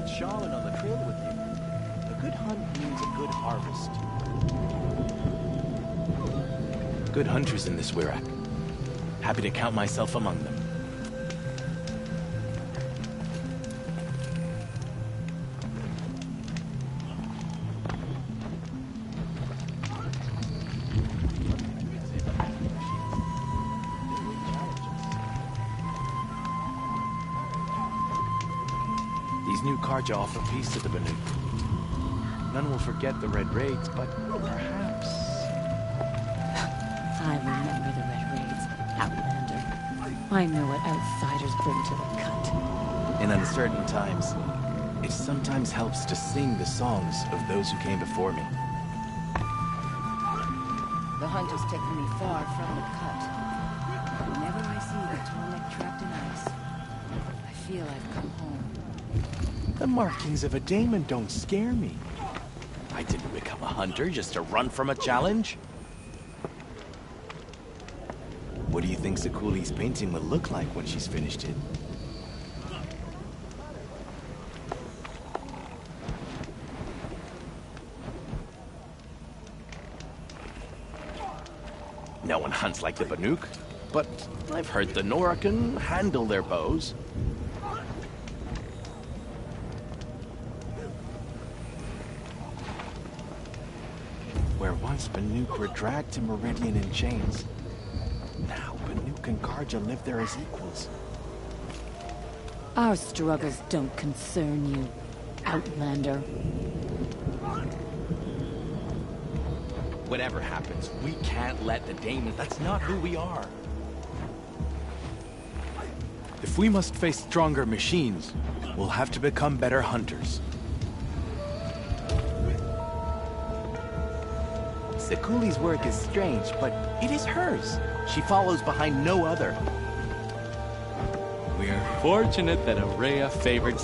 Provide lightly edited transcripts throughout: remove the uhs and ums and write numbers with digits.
Shaman on the trail with you. A good hunt means a good harvest. Good hunters in this Wirak. Happy to count myself among them. These new Karja offer peace to the Banuk. None will forget the Red Raids, but perhaps... I remember the Red Raids, Outlander. I know what outsiders bring to the cut. In uncertain times, it sometimes helps to sing the songs of those who came before me. The hunt has taken me far from the cut. Whenever I see the Tallneck trapped in ice, I feel I've come home. The markings of a daemon don't scare me. I didn't become a hunter just to run from a challenge. What do you think Zakuli's painting will look like when she's finished it? No one hunts like the Banuk, but I've heard the Nora can handle their bows. Where once Banuk were dragged to Meridian in chains, now Banuk and Karja live there as equals. Our struggles don't concern you, Outlander. Whatever happens, we can't let the daemons. That's not who we are. If we must face stronger machines, we'll have to become better hunters. Zakuli's work is strange, but it is hers. She follows behind no other. We're fortunate that Araya favored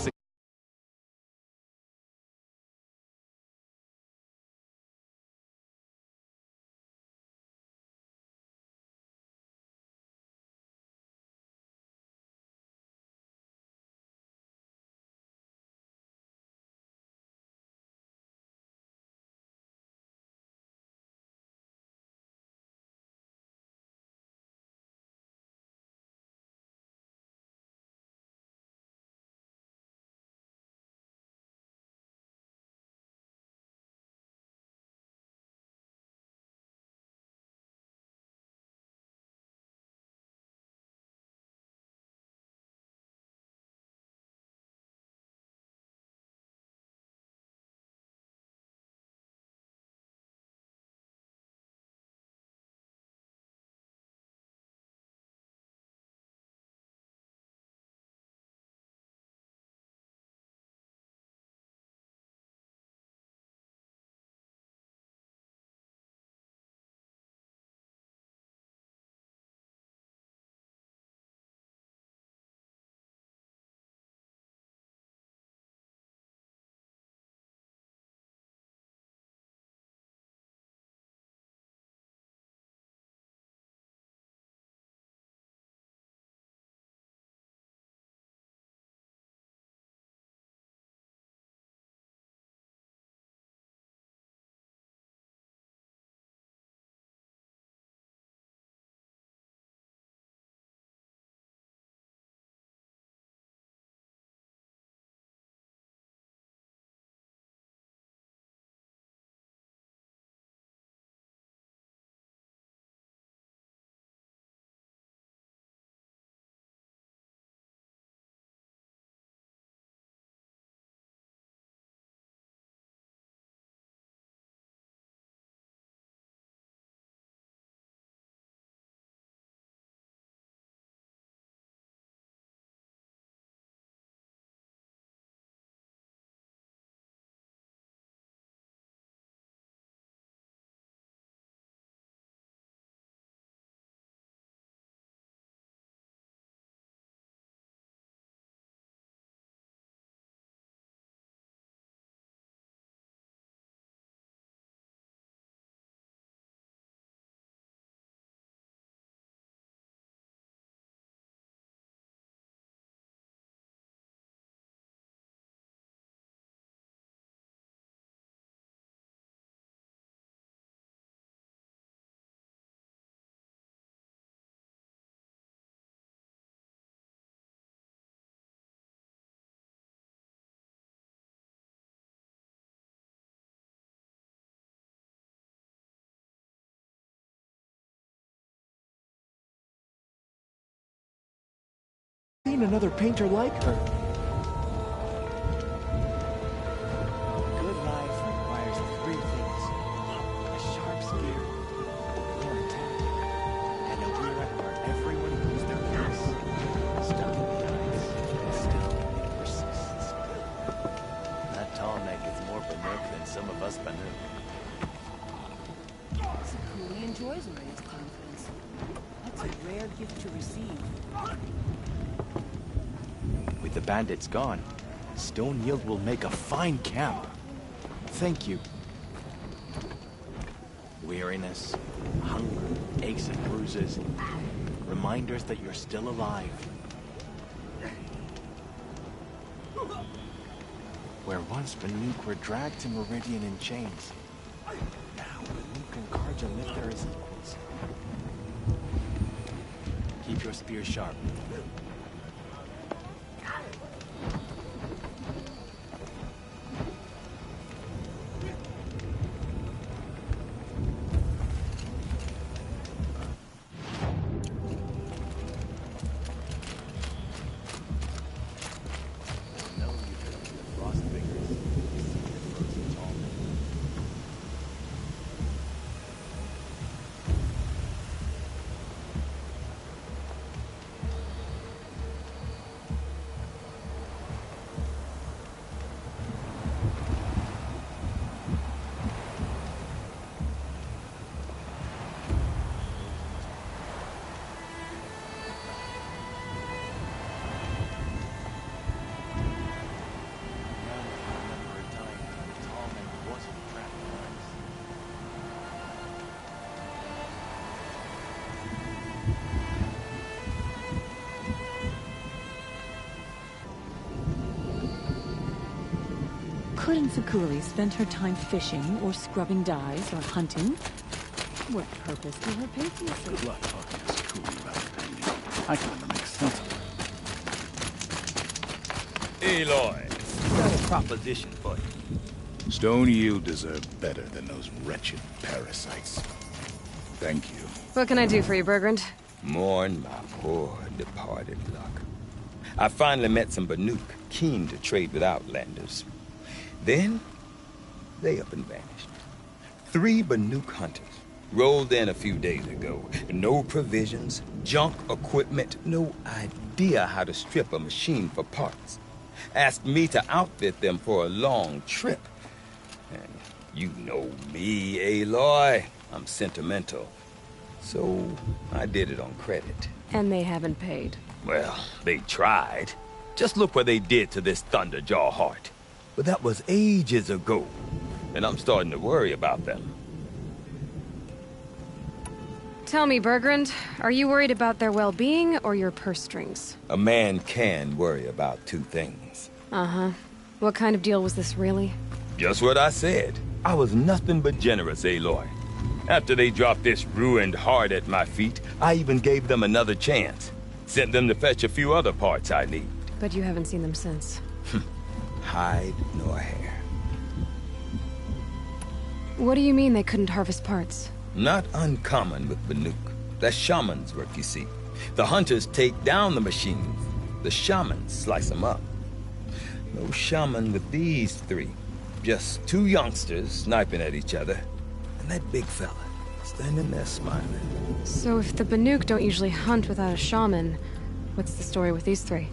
Seen another painter like her. Good life requires three things: a sharp spear, your intent, and a weird where everyone knows their place. Stuck in the ice, and still it persists. That tall neck is more Banuk than some of us Banuk. Sakuli enjoys Ray's confidence. That's a rare gift to receive. With the bandits gone, Stone Yield will make a fine camp. Thank you. Weariness, hunger, aches and bruises. Reminders that you're still alive. Where once Banuk were dragged to Meridian in chains. Now Banuk and Karja live there as equals. Keep your spear sharp. Couldn't Sakuli spend her time fishing, or scrubbing dyes, or hunting? What purpose do her pay for this? Good luck talking to Sakuli about it. I can never make sense of it. Aloy, got a proposition for you. Stone Yield deserve better than those wretched parasites. Thank you. What can I do for you, Bergrand? Mourn my poor departed luck. I finally met some Banuk keen to trade with Outlanders. Then, they up and vanished. 3 Banuk hunters rolled in a few days ago. No provisions, junk equipment, no idea how to strip a machine for parts. Asked me to outfit them for a long trip. And you know me, Aloy. I'm sentimental. So, I did it on credit. And they haven't paid. Well, they tried. Just look what they did to this Thunderjaw heart. But that was ages ago, and I'm starting to worry about them. Tell me, Bergrand, are you worried about their well-being or your purse strings? A man can worry about 2 things. Uh-huh. What kind of deal was this, really? Just what I said. I was nothing but generous, Aloy. After they dropped this ruined heart at my feet, I even gave them another chance. Sent them to fetch a few other parts I need. But you haven't seen them since. Hide nor hair. What do you mean they couldn't harvest parts? Not uncommon with Banuk. That's shaman's work, you see. The hunters take down the machines. The shamans slice them up. No shaman with these 3. Just 2 youngsters sniping at each other. And that big fella standing there smiling. So if the Banuk don't usually hunt without a shaman, what's the story with these 3?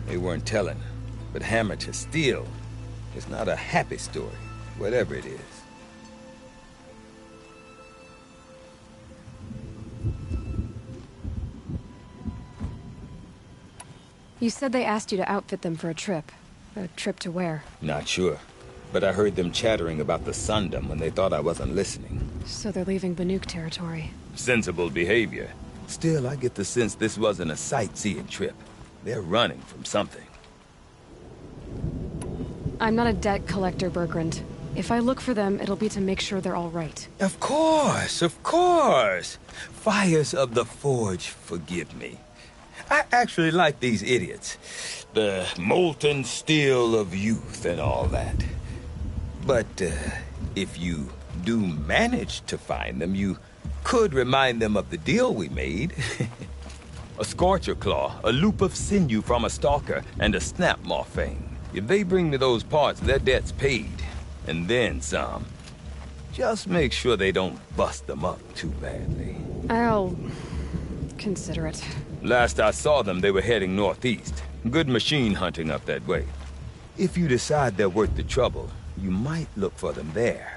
They weren't telling. But hammer to steel is not a happy story, whatever it is. You said they asked you to outfit them for a trip. A trip to where? Not sure. But I heard them chattering about the Sundom when they thought I wasn't listening. So they're leaving Banuk territory. Sensible behavior. Still, I get the sense this wasn't a sightseeing trip. They're running from something. I'm not a debt collector, Bergrand. If I look for them, it'll be to make sure they're all right. Of course, of course. Fires of the Forge, forgive me. I actually like these idiots. The molten steel of youth and all that. But if you do manage to find them, you could remind them of the deal we made. a Scorcher Claw, a loop of sinew from a stalker, and a snap morphine. If they bring me those parts, their debt's paid. And then some. Just make sure they don't bust them up too badly. I'll consider it. Last I saw them, they were heading northeast. Good machine hunting up that way. If you decide they're worth the trouble, you might look for them there.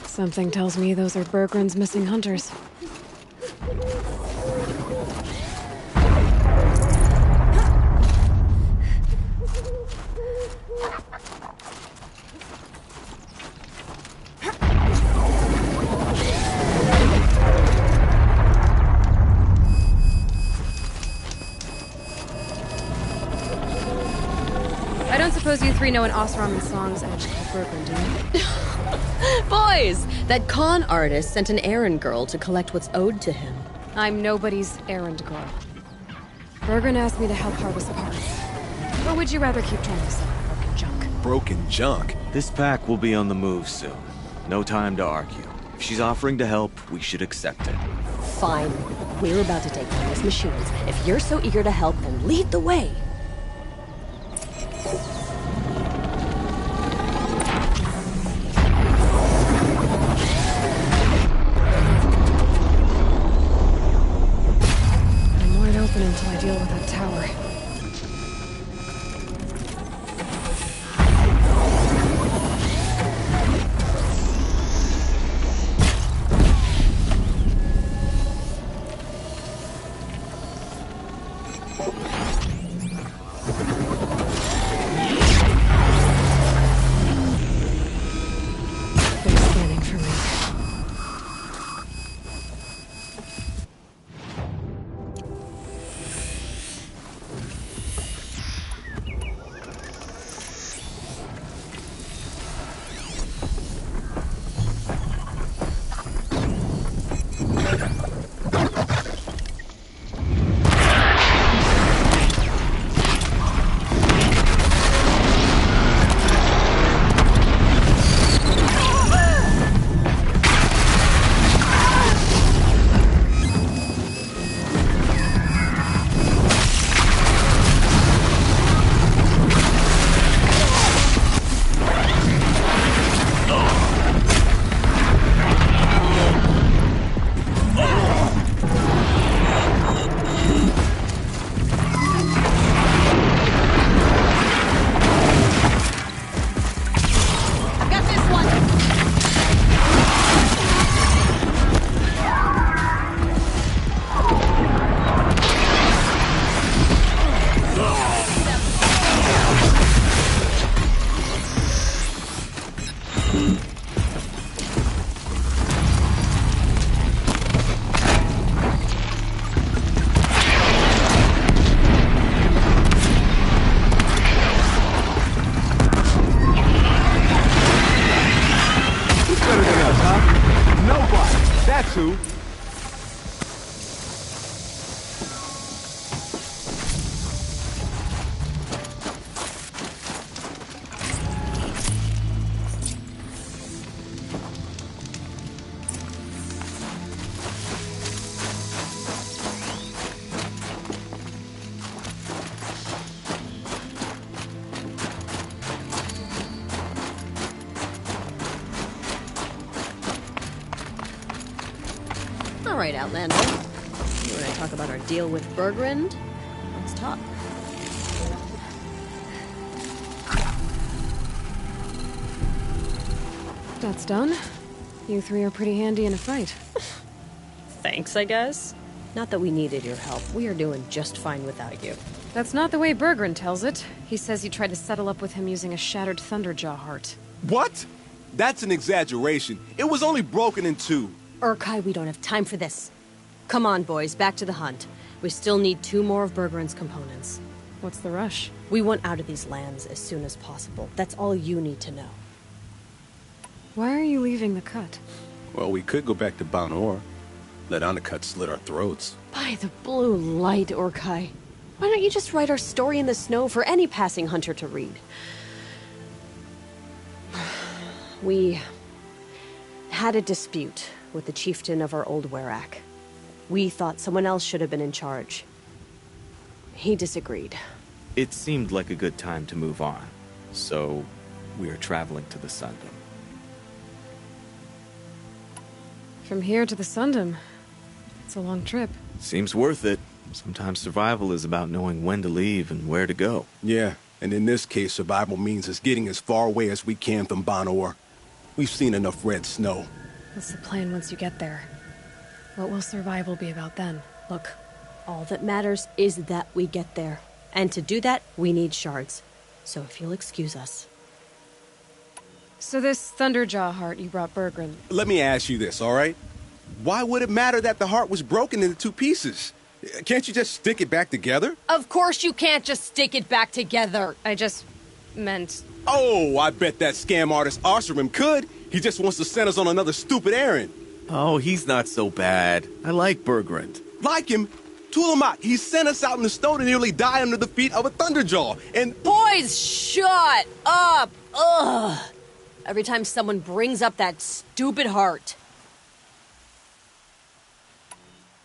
Something tells me those are Bergrund's missing hunters. I don't suppose you three know an Osramen song's edge called Bergrund, do you? Boys, that con artist sent an errand girl to collect what's owed to him. I'm nobody's errand girl. Bergrund asked me to help harvest parts. Or would you rather keep trying to sell broken junk? Broken junk? This pack will be on the move soon. No time to argue. If she's offering to help, we should accept it. Fine. We're about to take on these machines. If you're so eager to help, then lead the way. Until I deal with that tower. They're scanning for me. right, Outlander. You want to talk about our deal with Bergrand? Let's talk. That's done. You three are pretty handy in a fight. Thanks, I guess. Not that we needed your help. We are doing just fine without you. That's not the way Bergrand tells it. He says you tried to settle up with him using a shattered Thunderjaw heart. What? That's an exaggeration. It was only broken in two. Urkai, we don't have time for this. Come on, boys, back to the hunt. We still need 2 more of Bergrand's components. What's the rush? We want out of these lands as soon as possible. That's all you need to know. Why are you leaving the cut? Well, we could go back to Banor. Let Undercut slit our throats. By the blue light, Urkai. Why don't you just write our story in the snow for any passing hunter to read? We had a dispute with the chieftain of our old Werak. We thought someone else should have been in charge. He disagreed. It seemed like a good time to move on, so we are traveling to the Sundom. From here to the Sundom. It's a long trip. Seems worth it. Sometimes survival is about knowing when to leave and where to go. Yeah, and in this case, survival means us getting as far away as we can from Banor. We've seen enough red snow. What's the plan once you get there? What will survival be about then? Look, all that matters is that we get there. And to do that, we need shards. So if you'll excuse us. So this Thunderjaw heart you brought Bergrand. Let me ask you this, all right? Why would it matter that the heart was broken into 2 pieces? Can't you just stick it back together? Of course you can't just stick it back together. I just meant... Oh, I bet that scam artist Osram could. He just wants to send us on another stupid errand. Oh, he's not so bad. I like Bergrand. Like him? Tulamak, he sent us out in the snow to nearly die under the feet of a Thunderjaw, and... Boys, shut up! Ugh! Every time someone brings up that stupid heart.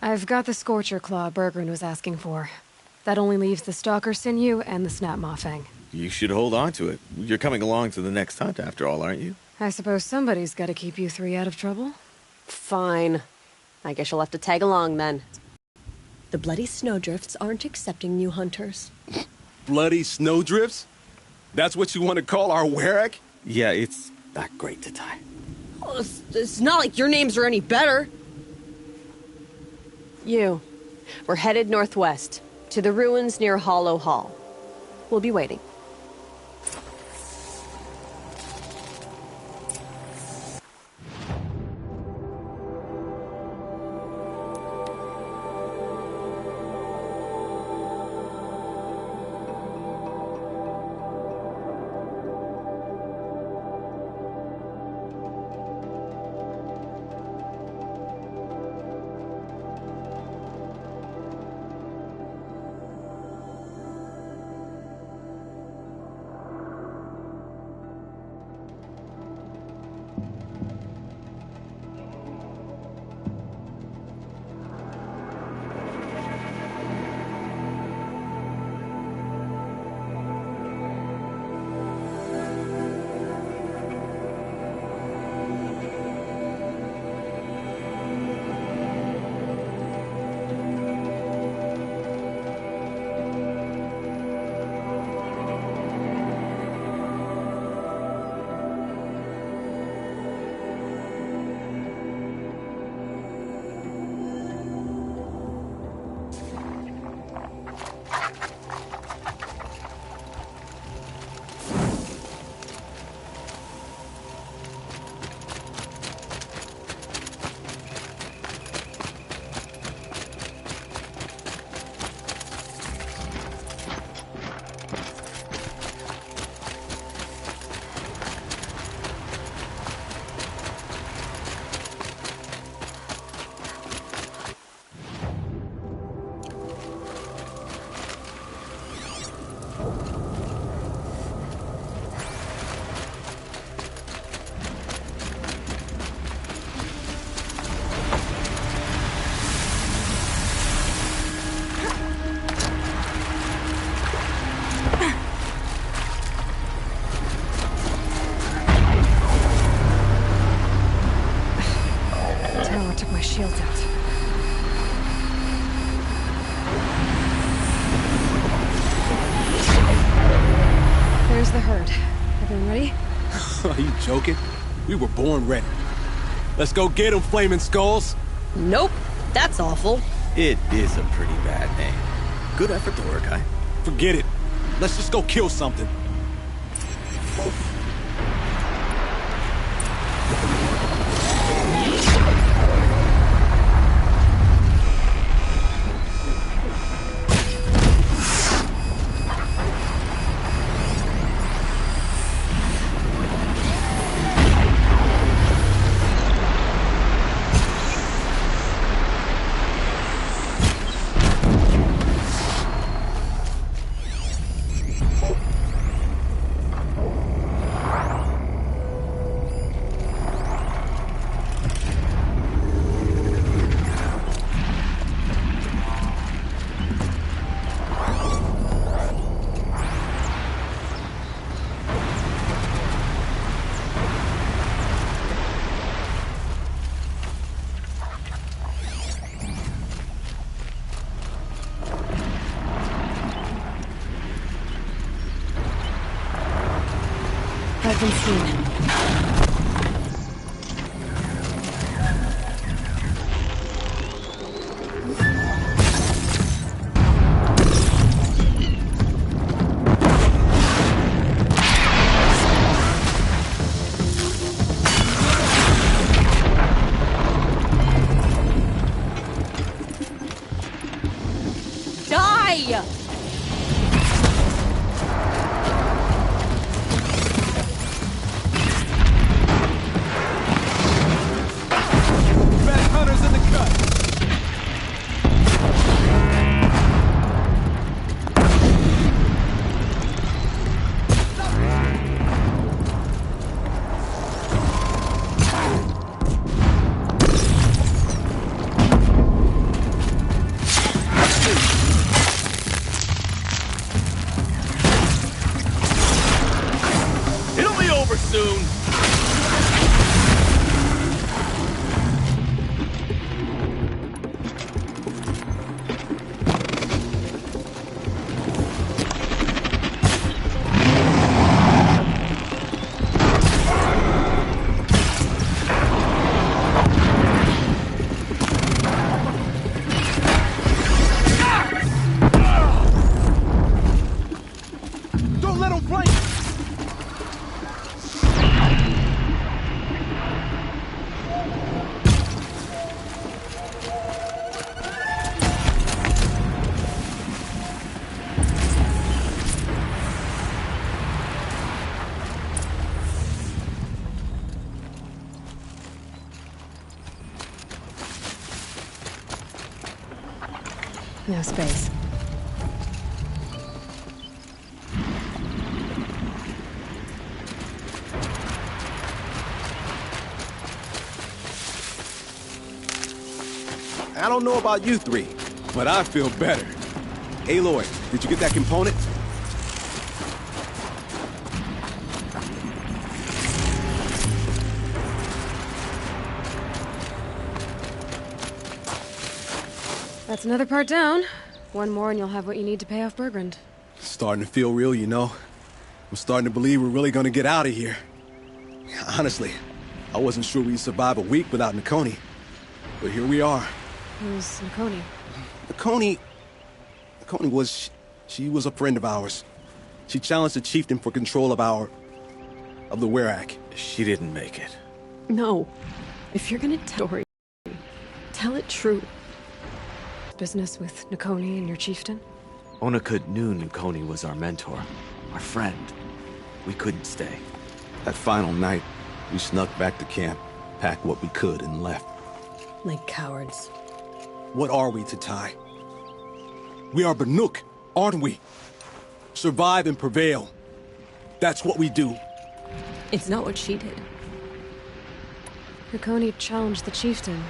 I've got the Scorcher Claw Bergrand was asking for. That only leaves the Stalker Sinew and the Snap Maw Fang. You should hold on to it. You're coming along to the next hunt, after all, aren't you? I suppose somebody's got to keep you three out of trouble. Fine. I guess you'll have to tag along, then. The Bloody Snowdrifts aren't accepting new hunters. Bloody snowdrifts? That's what you want to call our Werak? Yeah, it's not great to tie. Oh, it's not like your names are any better. We're headed northwest, to the ruins near Hollow Hall. We'll be waiting. herd. Everyone ready? Are you joking? We were born ready. Let's go get them, Flaming Skulls. Nope. That's awful. It is a pretty bad name. Good effort, Dorikai. Forget it. Let's just go kill something. I've been seen. Die! Best hunters in the cut. It'll be over soon. Don't let them flank. No space. I don't know about you three, but I feel better. Aloy, did you get that component? That's another part down. One more and you'll have what you need to pay off Bergrand. Starting to feel real, you know. I'm starting to believe we're really gonna get out of here. Honestly, I wasn't sure we'd survive a week without Nakoni. But here we are. Who's Nakoni? Nakoni was... she was a friend of ours. She challenged the chieftain for control of the Werak. She didn't make it. No. If you're gonna tell story, tell it true. Business with Nakoni and your chieftain? Onakut knew Nakoni was our mentor, our friend. We couldn't stay. That final night, we snuck back to camp, packed what we could, and left. Like cowards. What are we, Tatai? We are Banuk, aren't we? Survive and prevail. That's what we do. It's not what she did. Nakoni challenged the chieftain.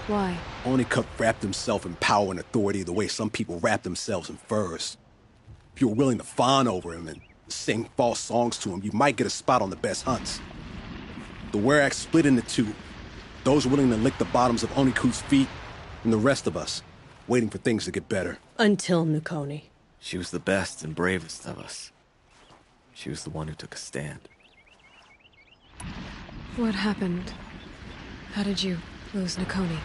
Why? Onakut wrapped himself in power and authority the way some people wrap themselves in furs. If you were willing to fawn over him and sing false songs to him, you might get a spot on the best hunts. The Werak split into two. Those willing to lick the bottoms of Onakut's feet, and the rest of us, waiting for things to get better. Until Nakoni. She was the best and bravest of us. She was the one who took a stand. What happened? How did you lose Nakoni?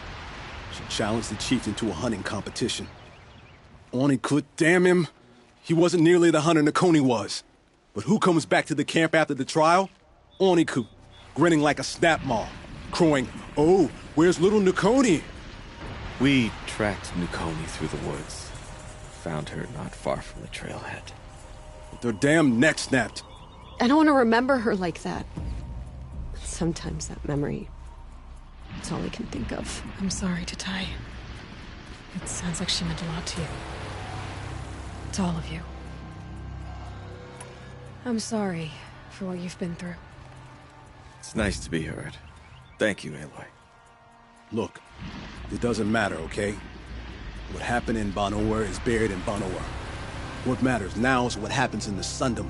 She challenged the chieftain to a hunting competition. Onikut, damn him. He wasn't nearly the hunter Nakoni was. But who comes back to the camp after the trial? Onikut, grinning like a snap moth, crowing, "Oh, where's little Nakoni?" We tracked Nakoni through the woods. Found her not far from the trailhead. With their damn neck snapped. I don't want to remember her like that. Sometimes that memory, it's all I can think of. I'm sorry, Tatai. It sounds like she meant a lot to you. To all of you. I'm sorry for what you've been through. It's nice to be heard. Thank you, Aloy. Look, it doesn't matter, okay? What happened in Banowar is buried in Banowar. What matters now is what happens in the Sundom.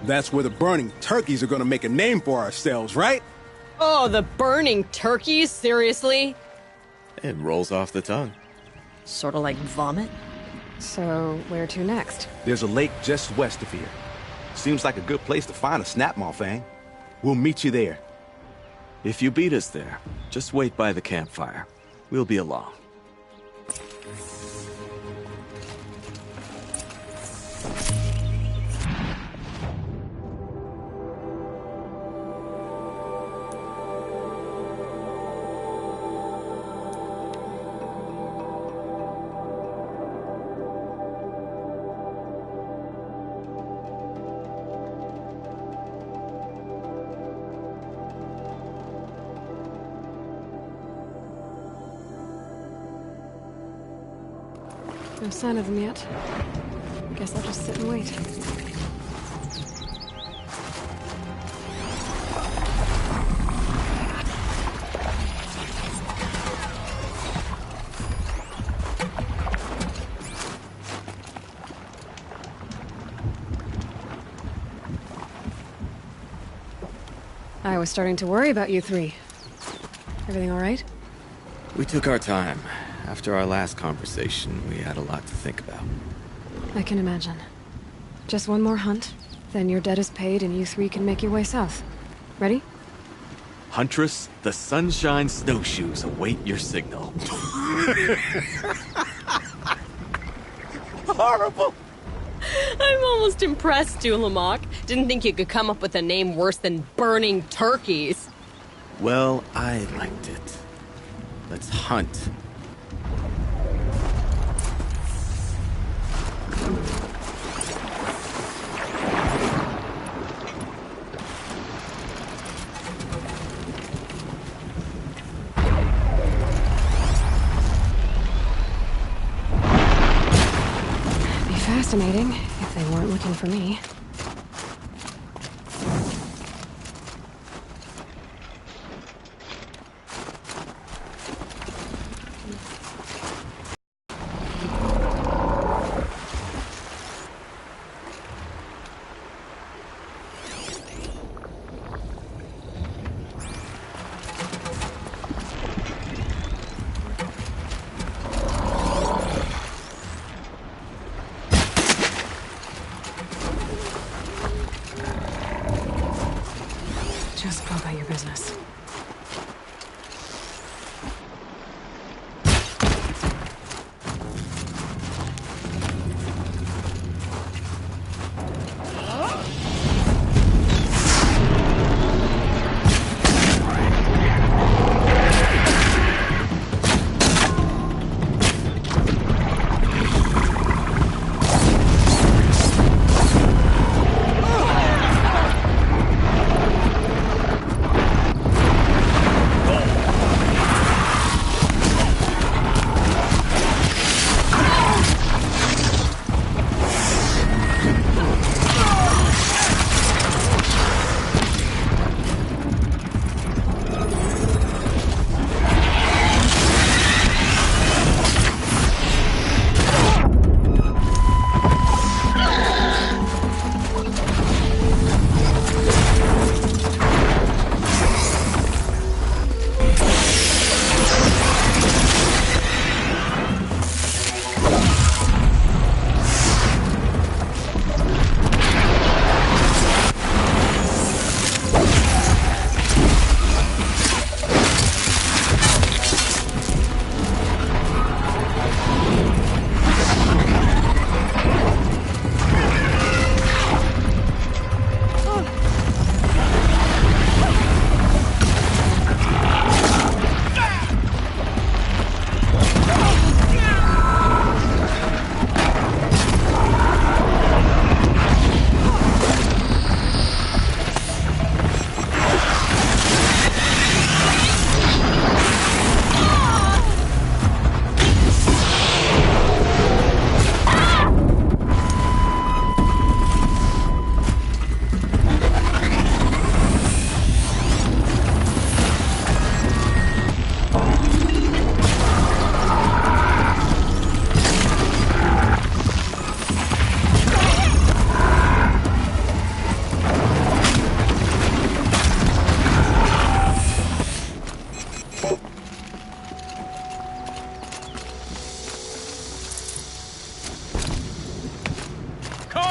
That's where the burning turkeys are gonna make a name for ourselves, right? Oh, the burning turkeys? Seriously? It rolls off the tongue. Sort of like vomit? So, where to next? There's a lake just west of here. Seems like a good place to find a snapmaw fang. We'll meet you there. If you beat us there, just wait by the campfire. We'll be along. No sign of them yet. Guess I'll just sit and wait. I was starting to worry about you three. Everything all right? We took our time. After our last conversation, we had a lot to think about. I can imagine. Just one more hunt, then your debt is paid and you three can make your way south. Ready? Huntress, the Sunshine Snowshoes await your signal. Horrible! I'm almost impressed, Dulamok. Didn't think you could come up with a name worse than burning turkeys. Well, I liked it. Let's hunt. Fascinating, if they weren't looking for me.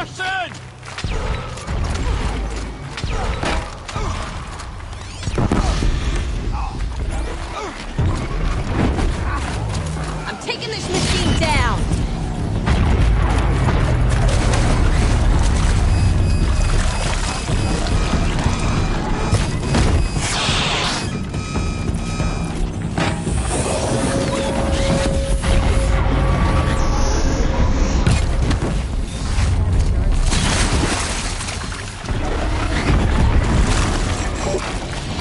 Assassin! I'm taking this machine down!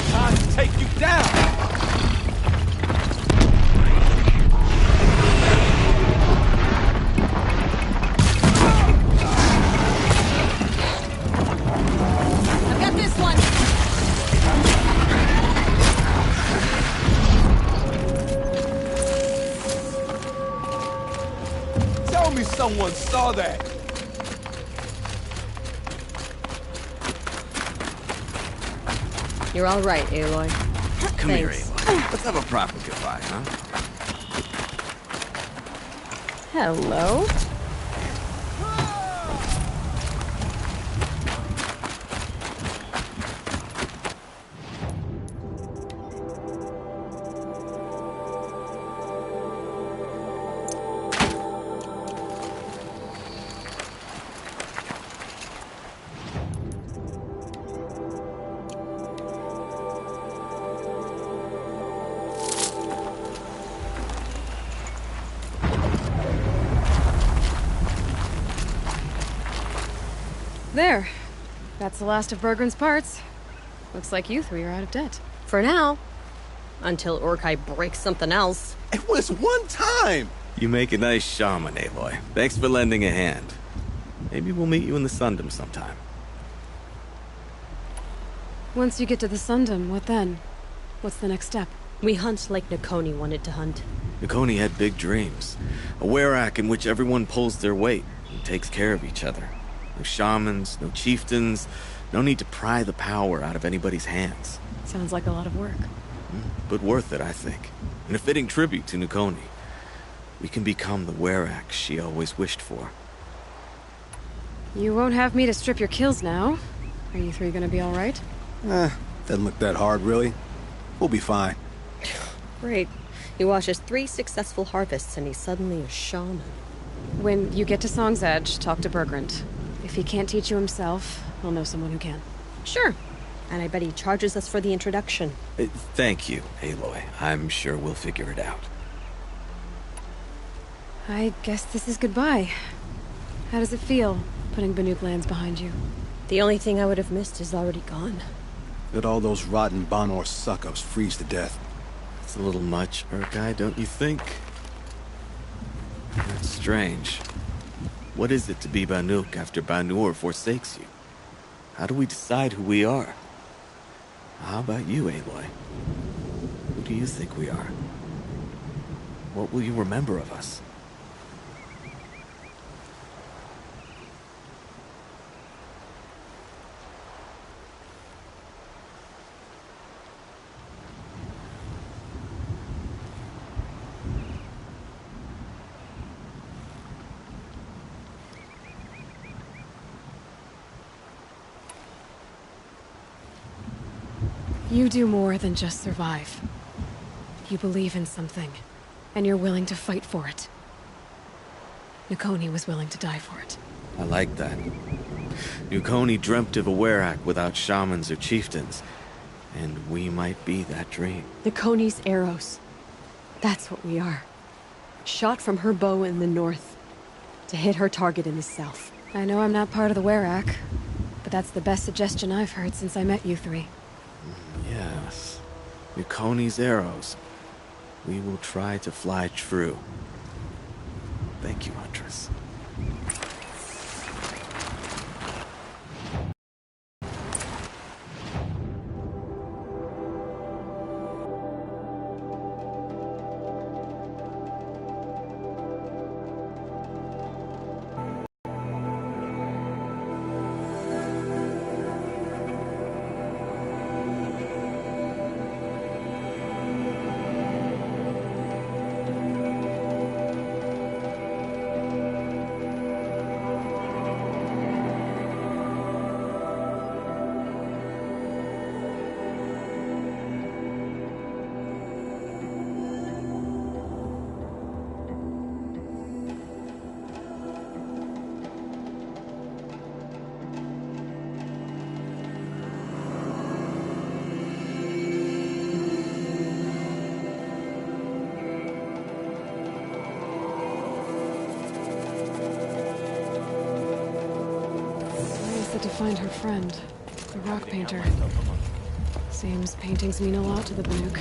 Time to take you down! I've got this one! Tell me someone saw that! You're all right, Aloy. Come here, Thanks. Aloy. Let's have a proper goodbye, huh? Hello? There. That's the last of Bergren's parts. Looks like you three are out of debt. For now. Until Urkai breaks something else. It was one time! You make a nice shaman, Aloy. Thanks for lending a hand. Maybe we'll meet you in the Sundom sometime. Once you get to the Sundom, what then? What's the next step? We hunt like Nakoni wanted to hunt. Nakoni had big dreams. A Werak in which everyone pulls their weight and takes care of each other. No shamans, no chieftains, no need to pry the power out of anybody's hands. Sounds like a lot of work. But worth it, I think. And a fitting tribute to Nakoni. We can become the Werak she always wished for. You won't have me to strip your kills now. Are you three gonna be alright? Doesn't look that hard, really. We'll be fine. Great. He watches 3 successful harvests and he's suddenly a shaman. When you get to Song's Edge, talk to Bergrand. If he can't teach you himself, he'll know someone who can. Sure. And I bet he charges us for the introduction. Thank you, Aloy. I'm sure we'll figure it out. I guess this is goodbye. How does it feel, putting Banuk lands behind you? The only thing I would have missed is already gone. Let all those rotten Banor suck-ups freeze to death. It's a little much, Urkai, don't you think? That's strange. What is it to be Banuk after Banur forsakes you? How do we decide who we are? How about you, Aloy? Who do you think we are? What will you remember of us? You do more than just survive. You believe in something, and you're willing to fight for it. Nakoni was willing to die for it. I like that. Nakoni dreamt of a Werak without shamans or chieftains, and we might be that dream. Nakoni's arrows. That's what we are. Shot from her bow in the north, to hit her target in the south. I know I'm not part of the Werak, but that's the best suggestion I've heard since I met you three. Yes. Nakoni's arrows. We will try to fly true. Thank you, Huntress. find her friend, the rock painter. Seems paintings mean a lot to the Banuk.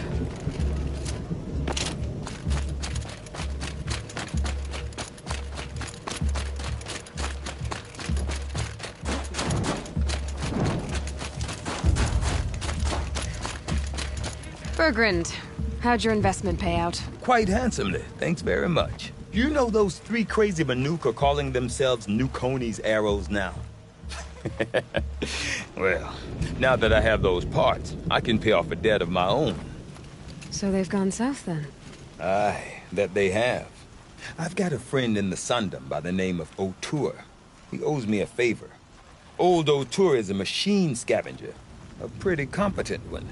Bergrand, how'd your investment pay out? Quite handsomely, thanks very much. You know those 3 crazy Banuk are calling themselves Nukoni's arrows now? Well, now that I have those parts, I can pay off a debt of my own. So they've gone south then? Aye, that they have. I've got a friend in the Sundom by the name of O'Toole. He owes me a favor. Old O'Toole is a machine scavenger, a pretty competent one.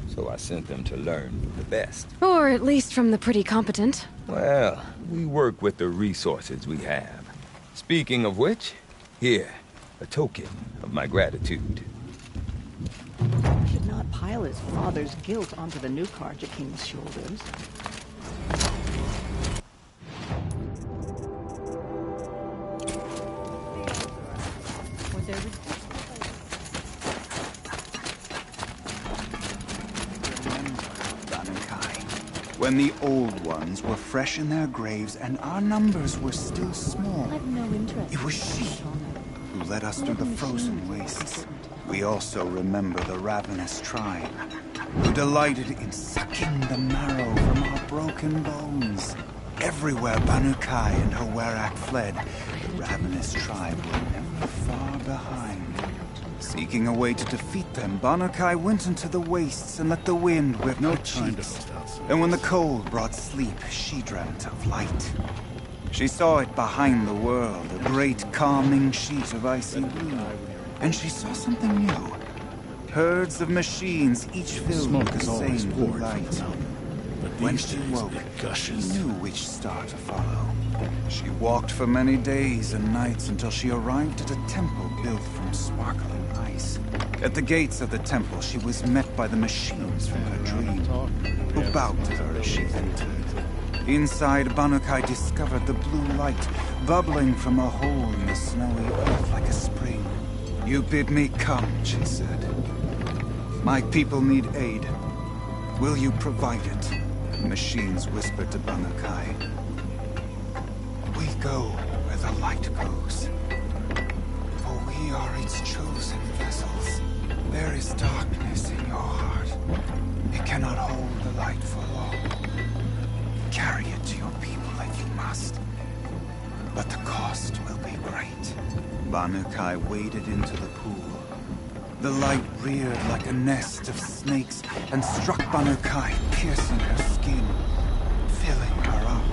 So I sent them to learn the best. Or at least from the pretty competent. Well, we work with the resources we have. Speaking of which, here, a token of my gratitude. He should not pile his father's guilt onto the new Karja King's shoulders. When the old ones were fresh in their graves and our numbers were still small. I've no interest. It was she who led us through the frozen wastes. We also remember the ravenous tribe, who delighted in sucking the marrow from our broken bones. Everywhere Banukai and her Werak fled, the ravenous tribe were never far behind. Seeking a way to defeat them, Banukai went into the wastes and let the wind whip her cheeks. And when the cold brought sleep, she dreamt of light. She saw it behind the world, a great calming sheet of icy blue. And she saw something new. Herds of machines, each filled with the same blue light. When she woke, she knew which star to follow. She walked for many days and nights until she arrived at a temple built from sparkling ice. At the gates of the temple, she was met by the machines from her dream, who bowed to her as she entered. Inside, Banukai discovered the blue light bubbling from a hole in the snowy earth like a spring. "You bid me come," she said. "My people need aid. Will you provide it?" The machines whispered to Banukai. "We go where the light goes, for we are its chosen vessels. There is darkness in your heart. It cannot hold the light for long. Carry it to your people if you must, but the cost will be great." Banukai waded into the pool. The light reared like a nest of snakes and struck Banukai, piercing her skin, filling her up.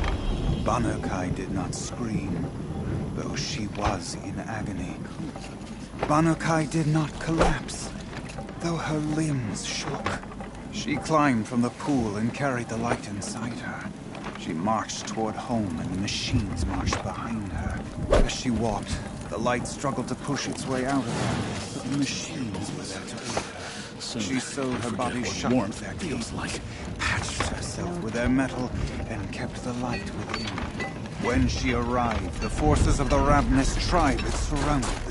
Banukai did not scream, though she was in agony. Banukai did not collapse, though her limbs shook. She climbed from the pool and carried the light inside her. She marched toward home, and the machines marched behind her. As she walked, the light struggled to push its way out of her, but the machines were there to aid her. She sewed her body shut with their teeth, patched herself with their metal, and kept the light within. When she arrived, the forces of the ravenous tribe had surrounded